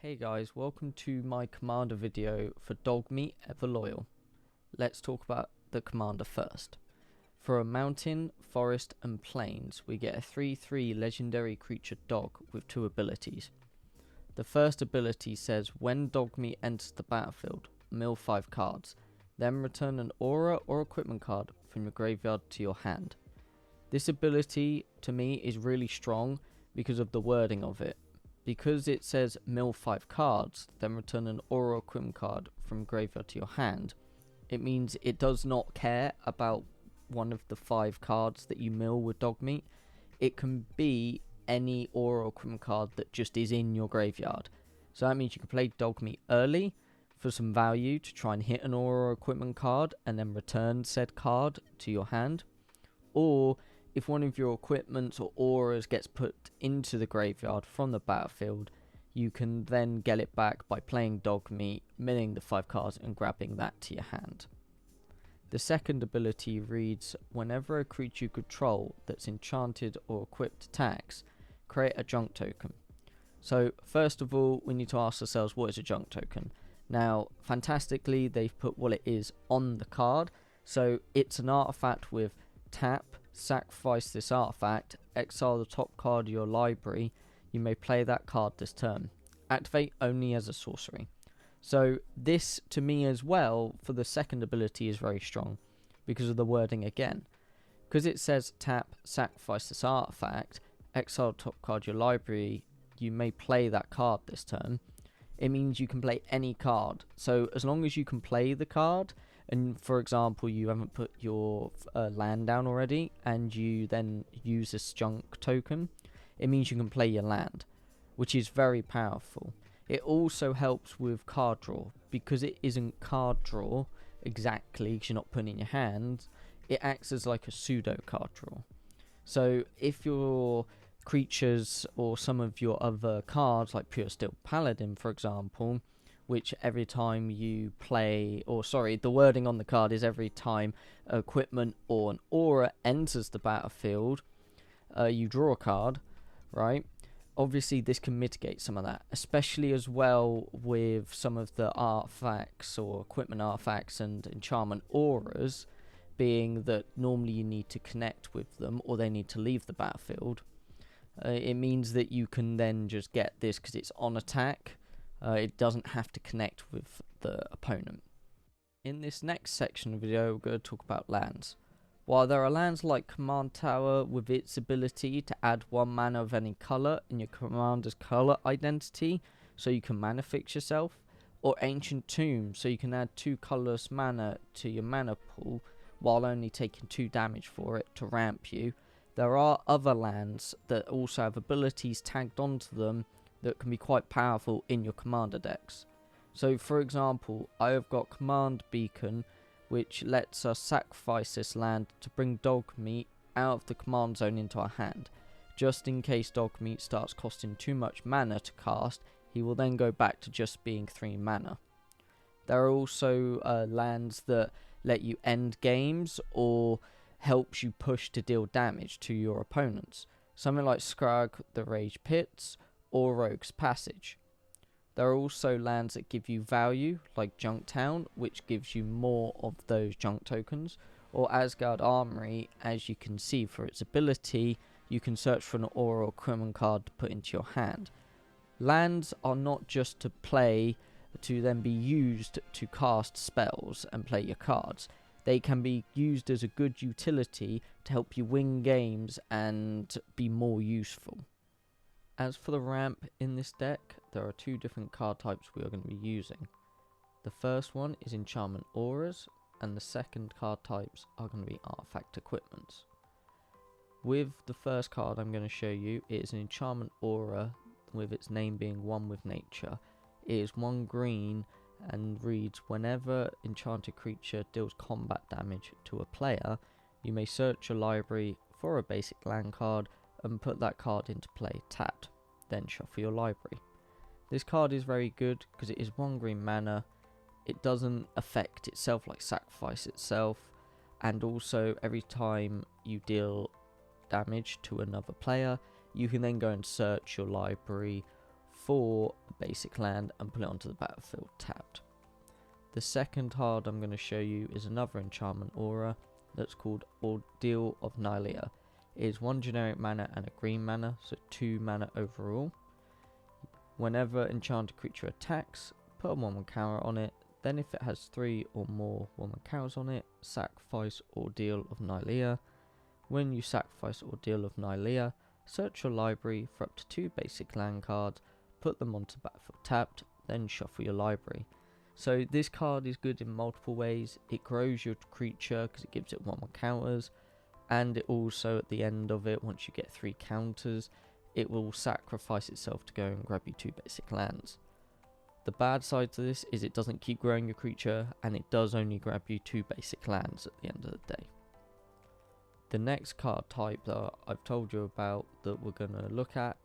Hey guys, welcome to my commander video for Dogmeat Ever Loyal. Let's talk about the commander first. For a mountain, forest and plains, we get a 3/3 legendary creature dog with two abilities. The first ability says when Dogmeat enters the battlefield, mill 5 cards, then return an aura or equipment card from your graveyard to your hand. This ability to me is really strong because of the wording of it. Because it says mill 5 cards, then return an aura equipment card from graveyard to your hand, it means it does not care about one of the 5 cards that you mill with Dogmeat. It can be any aura equipment card that just is in your graveyard. So that means you can play Dogmeat early for some value to try and hit an aura equipment card and then return said card to your hand. Or if one of your equipments or auras gets put into the graveyard from the battlefield, you can then get it back by playing Dogmeat, milling the 5 cards and grabbing that to your hand. The second ability reads, whenever a creature you control that's enchanted or equipped attacks, create a junk token. So first of all, we need to ask ourselves, what is a junk token? Now, fantastically, they've put what it is on the card. So it's an artifact with tap, sacrifice this artifact, exile the top card of your library, you may play that card this turn. Activate only as a sorcery. So this to me as well for the second ability is very strong because of the wording again. Because it says tap, sacrifice this artifact, exile the top card of your library, you may play that card this turn. It means you can play any card. So as long as you can play the card, and for example you haven't put your land down already and you then use this junk token, it means you can play your land, which is very powerful. It also helps with card draw because it isn't card draw exactly because you're not putting it in your hand. It acts as like a pseudo card draw. So if your creatures or some of your other cards like Pure Steel Paladin for example, which every time you play, or sorry, the wording on the card is every time equipment or an aura enters the battlefield, you draw a card, right? Obviously this can mitigate some of that, especially as well with some of the artifacts or equipment artifacts and enchantment auras, being that normally you need to connect with them or they need to leave the battlefield. It means that you can then just get this because it's on attack. It doesn't have to connect with the opponent. In this next section of the video, we're going to talk about lands. While there are lands like Command Tower with its ability to add 1 mana of any colour in your commander's colour identity, so you can mana fix yourself, or Ancient Tomb, so you can add 2 colourless mana to your mana pool while only taking 2 damage for it to ramp you, there are other lands that also have abilities tagged onto them that can be quite powerful in your commander decks. So for example, I have got Command Beacon, which lets us sacrifice this land to bring Dogmeat out of the command zone into our hand. Just in case Dogmeat starts costing too much mana to cast, he will then go back to just being 3 mana. There are also lands that let you end games or helps you push to deal damage to your opponents. Something like Scrag the Rage Pits or Rogue's Passage. There are also lands that give you value, like Junktown, which gives you more of those junk tokens, or Asgard Armory, as you can see for its ability, you can search for an aura or equipment card to put into your hand. Lands are not just to play to then be used to cast spells and play your cards. They can be used as a good utility to help you win games and be more useful. As for the ramp in this deck, there are 2 different card types we are going to be using. The first one is enchantment auras, and the second card types are going to be artifact equipments. With the first card I'm going to show you, it is an enchantment aura with its name being One with Nature. It is 1 green and reads, whenever enchanted creature deals combat damage to a player, you may search your library for a basic land card and put that card into play tapped, then shuffle your library. This card is very good because it is 1 green mana, it doesn't affect itself like sacrifice itself, and also every time you deal damage to another player, you can then go and search your library for a basic land and put it onto the battlefield tapped. The second card I'm going to show you is another enchantment aura that's called Ordeal of Nylea. It is 1 generic mana and a green mana, so 2 mana overall. Whenever enchanted creature attacks, put a 1/1 counter on it, then if it has 3 or more 1/1 counters on it, sacrifice Ordeal of Nylea. When you sacrifice Ordeal of Nylea, search your library for up to 2 basic land cards, put them onto battlefield tapped, then shuffle your library. So this card is good in multiple ways. It grows your creature because it gives it 1/1 counters, and it also at the end of it, once you get 3 counters, it will sacrifice itself to go and grab you 2 basic lands. The bad side to this is it doesn't keep growing your creature, and it does only grab you 2 basic lands at the end of the day. The next card type that I've told you about that we're going to look at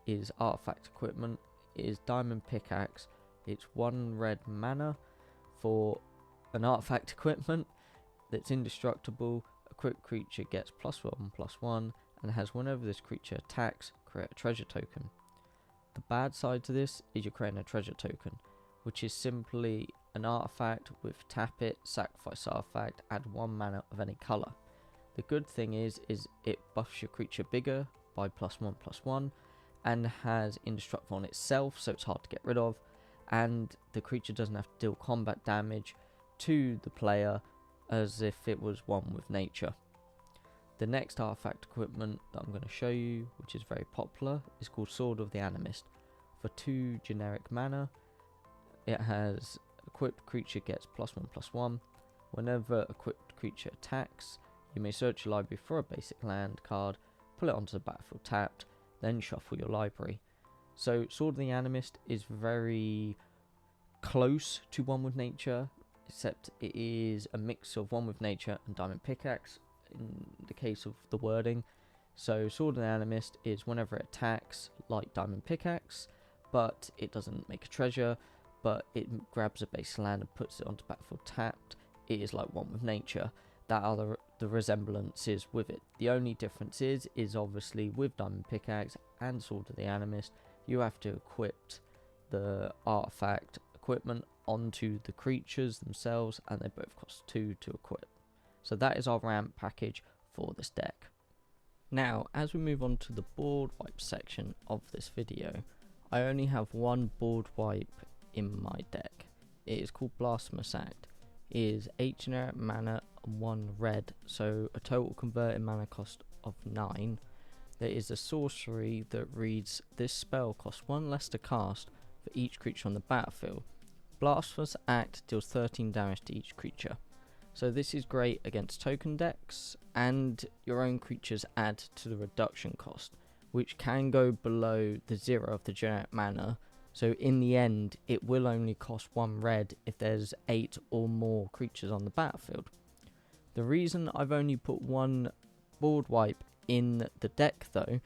is Artifact Equipment. It is Diamond Pickaxe. It's 1 red mana for an Artifact Equipment that's indestructible. Equipped creature gets +1/+1 and has whenever this creature attacks, create a treasure token. The bad side to this is you're creating a treasure token, which is simply an artifact with tap it, sacrifice artifact, add 1 mana of any colour. The good thing is it buffs your creature bigger by +1/+1 and has indestructible on itself, so it's hard to get rid of, and the creature doesn't have to deal combat damage to the player as if it was one with nature. The next artifact equipment that I'm going to show you, which is very popular, is called Sword of the Animist. For 2 generic mana, it has equipped creature gets +1/+1. Whenever equipped creature attacks, you may search your library for a basic land card, pull it onto the battlefield tapped, then shuffle your library. So Sword of the Animist is very close to One with Nature, except it is a mix of One with Nature and Diamond Pickaxe in the case of the wording. So Sword of the Animist is whenever it attacks, like Diamond Pickaxe, but it doesn't make a treasure, but it grabs a base land and puts it onto battlefield tapped. It is like One with Nature. That are the resemblances with it. The only difference is obviously with Diamond Pickaxe and Sword of the Animist, you have to equip the artifact equipment onto the creatures themselves, and they both cost 2 to equip. So that is our ramp package for this deck. Now, as we move on to the board wipe section of this video, I only have 1 board wipe in my deck. It is called Blasphemous Act. It is 8 generic mana and 1 red, so a total converted mana cost of 9. There is a sorcery that reads, this spell costs 1 less to cast for each creature on the battlefield. Blasphemous Act deals 13 damage to each creature. So this is great against token decks, and your own creatures add to the reduction cost, which can go below the 0 of the generic mana. So in the end, it will only cost 1 red if there's 8 or more creatures on the battlefield. The reason I've only put 1 board wipe in the deck though,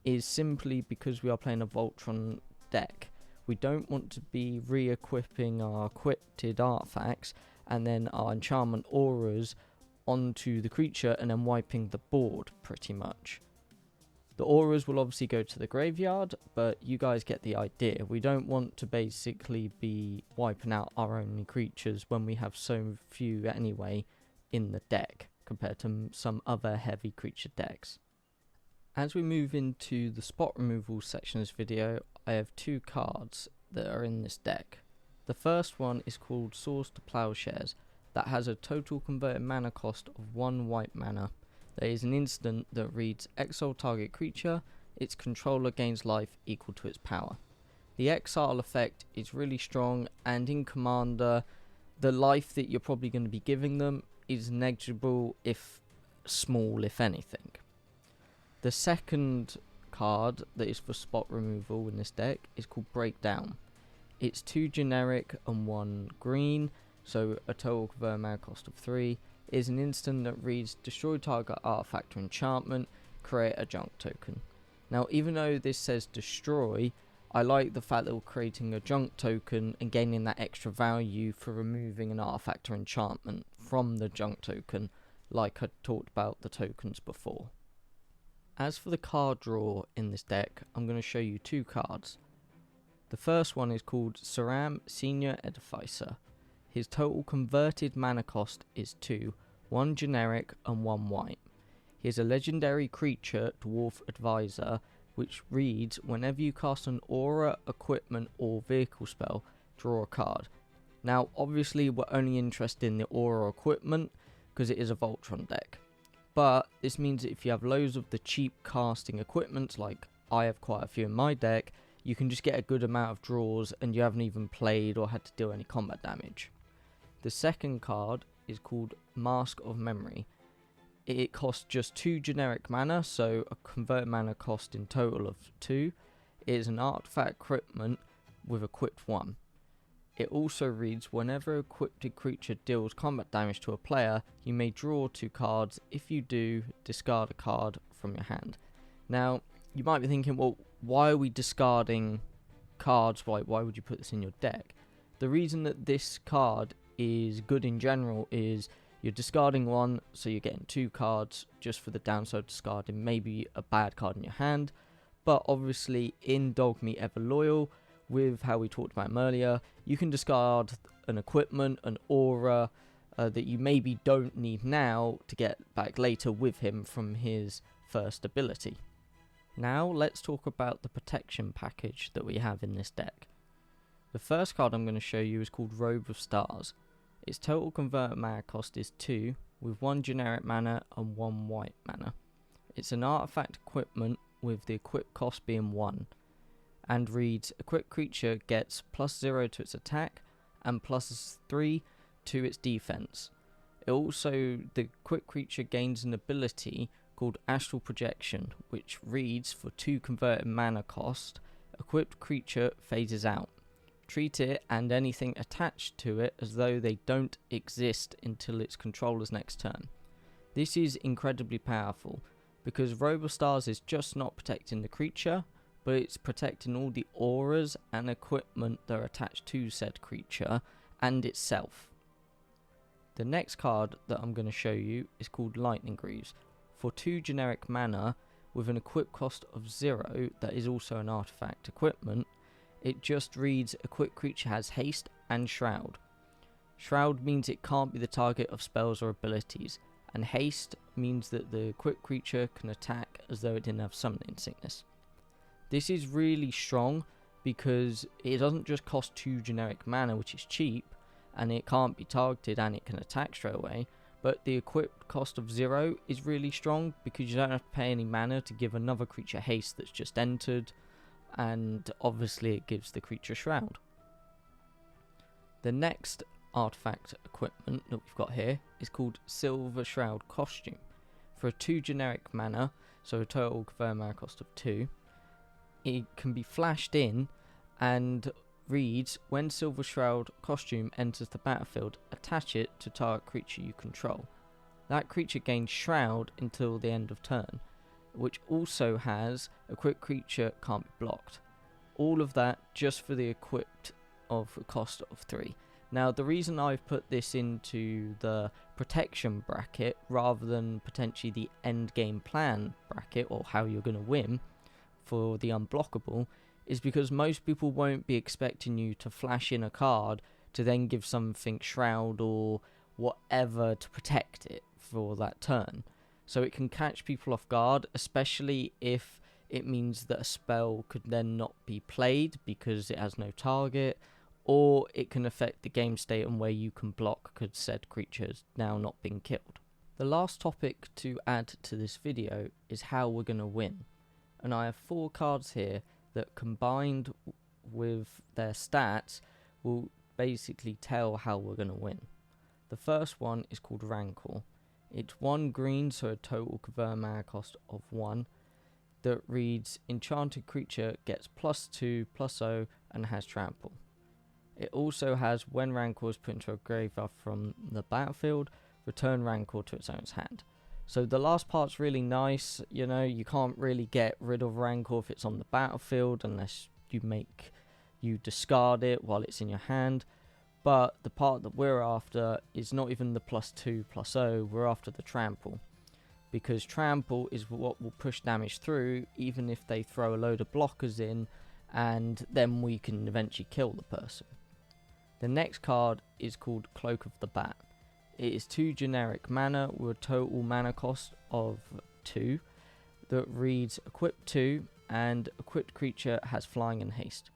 is simply because we are playing a Voltron deck. We don't want to be re-equipping our equipped artifacts and then our enchantment auras onto the creature and then wiping the board pretty much. The auras will obviously go to the graveyard, but you guys get the idea. We don't want to basically be wiping out our only creatures when we have so few anyway in the deck compared to some other heavy creature decks. As we move into the spot removal section of this video, I have 2 cards that are in this deck. The first one is called Swords to Plowshares, that has a total converted mana cost of 1 white mana. There is an instant that reads, exile target creature, its controller gains life equal to its power. The exile effect is really strong, and in Commander, the life that you're probably going to be giving them is negligible, if small, if anything. The second card that is for spot removal in this deck is called Breakdown. It's 2 generic and 1 green, so a total converted mana cost of 3. It is an instant that reads, destroy target artifact or enchantment, create a junk token. Now, even though this says destroy, I like the fact that we're creating a junk token and gaining that extra value for removing an artifact or enchantment from the junk token, like I talked about the tokens before. As for the card draw in this deck, I'm going to show you 2 cards. The first one is called Saram Senior Edificer. His total converted mana cost is 2, 1 generic and 1 white. He is a legendary creature, Dwarf Advisor, which reads, whenever you cast an aura, equipment or vehicle spell, draw a card. Now obviously we're only interested in the aura equipment because it is a Voltron deck. But this means that if you have loads of the cheap casting equipment, like I have quite a few in my deck, you can just get a good amount of draws and you haven't even played or had to deal any combat damage. The second card is called Mask of Memory. It costs just 2 generic mana, so a converted mana cost in total of 2. It is an artifact equipment with equipped 1. It also reads, whenever an equipped creature deals combat damage to a player, you may draw 2 cards. If you do, discard a card from your hand. Now, you might be thinking, well, why are we discarding cards? Why would you put this in your deck? The reason that this card is good in general is you're discarding 1, so you're getting 2 cards just for the downside of discarding maybe a bad card in your hand. But obviously in Dogmeat Ever Loyal, with how we talked about him earlier, you can discard an equipment, an aura that you maybe don't need now to get back later with him from his first ability. Now let's talk about the protection package that we have in this deck. The first card I'm going to show you is called Robe of Stars. Its total converted mana cost is 2, with 1 generic mana and 1 white mana. It's an artifact equipment with the equip cost being 1. And reads, equipped creature gets +0 to its attack and +3 to its defense. It also, the equipped creature gains an ability called Astral Projection, which reads, for 2 converted mana cost, equipped creature phases out. Treat it and anything attached to it as though they don't exist until its controller's next turn. This is incredibly powerful because Robe of Stars is just not protecting the creature, but it's protecting all the auras and equipment that are attached to said creature and itself. The next card that I'm going to show you is called Lightning Greaves. For 2 generic mana with an equip cost of 0 that is also an artifact equipment, it just reads equipped creature has haste and shroud. Shroud means it can't be the target of spells or abilities, and haste means that the equipped creature can attack as though it didn't have summoning sickness. This is really strong because it doesn't just cost 2 generic mana, which is cheap, and it can't be targeted and it can attack straight away, but the equipped cost of 0 is really strong because you don't have to pay any mana to give another creature haste that's just entered, and obviously it gives the creature shroud. The next artifact equipment that we've got here is called Silver Shroud Costume. For a 2 generic mana, so a total converted mana cost of 2, it can be flashed in and reads, when Silver Shroud Costume enters the battlefield, attach it to target creature you control. That creature gains Shroud until the end of turn, which also has equipped creature can't be blocked. All of that just for the equipped of a cost of 3. Now the reason I've put this into the protection bracket rather than potentially the end game plan bracket or how you're going to win for the unblockable is because most people won't be expecting you to flash in a card to then give something shroud or whatever to protect it for that turn. So it can catch people off guard, especially if it means that a spell could then not be played because it has no target, or it can affect the game state and where you can block because said creature has now not been killed. The last topic to add to this video is how we're going to win. And I have 4 cards here that combined with their stats will basically tell how we're going to win. The first one is called Rancor. It's 1 green, so a total converted mana cost of 1, that reads, enchanted creature gets +2/+0 and has trample. It also has, when Rancor is put into a graveyard from the battlefield, return Rancor to its owner's hand. So the last part's really nice, you know, you can't really get rid of Rancor if it's on the battlefield unless you discard it while it's in your hand. But the part that we're after is not even the +2/+0, we're after the trample. Because trample is what will push damage through even if they throw a load of blockers in and then we can eventually kill the person. The next card is called Cloak of the Bat. It is 2 generic mana with a total mana cost of 2 that reads equip 2, and equipped creature has flying and haste.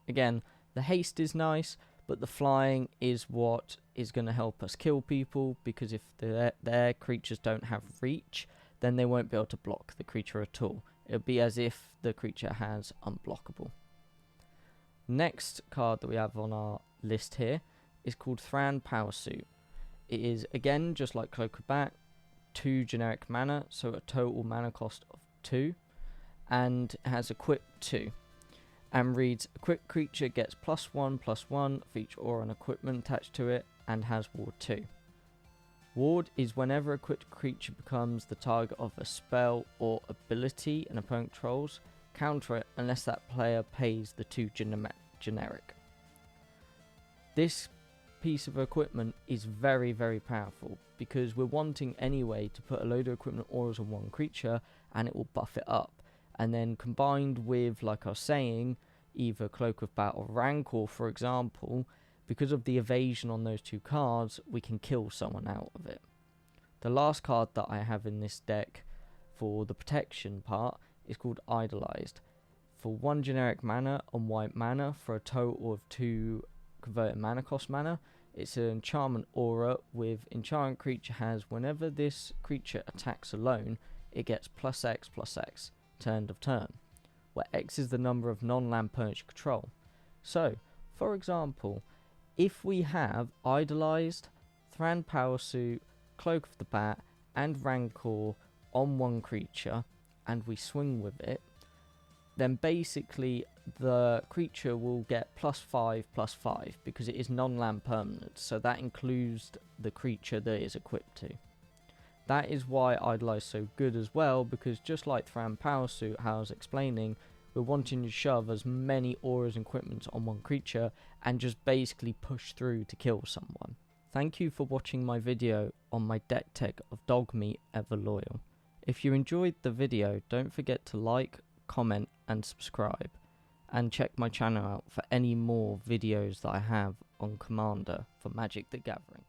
Again, the haste is nice, but the flying is what is going to help us kill people, because if their creatures don't have reach, then they won't be able to block the creature at all. It'll be as if the creature has unblockable. Next card that we have on our list here is called Thran Power Suit. It is again just like Cloak of Bat, 2 generic mana, so a total mana cost of 2, and has equip 2. And reads equipped creature gets +1/+1 for each aura and equipment attached to it, and has ward 2. Ward is whenever equipped creature becomes the target of a spell or ability an opponent controls, counter it unless that player pays the 2 generic. This piece of equipment is very, very powerful, because we're wanting anyway to put a load of equipment auras on one creature and it will buff it up. And then combined with, like I was saying, either Cloak of Bat or Rancor, for example, because of the evasion on those 2 cards, we can kill someone out of it. The last card that I have in this deck for the protection part is called Idolized. For 1 generic mana and white mana for a total of 2 converted mana cost mana, it's an enchantment aura with enchantment creature has whenever this creature attacks alone, it gets +X/+X. Turn of turn, where X is the number of non-land opponents you control. So, for example, if we have Idolized, Thran Power Suit, Cloak of the Bat, and Rancor on one creature, and we swing with it, then basically the creature will get +5/+5 because it is non-land permanent, so that includes the creature that it is equipped to. That is why Idolize is so good as well, because just like Thran Power Suit, how I was explaining, we're wanting to shove as many auras and equipment on one creature and just basically push through to kill someone. Thank you for watching my video on my deck tech of Dogmeat Ever Loyal. If you enjoyed the video, don't forget to like, comment and subscribe, and check my channel out for any more videos that I have on Commander for Magic the Gathering.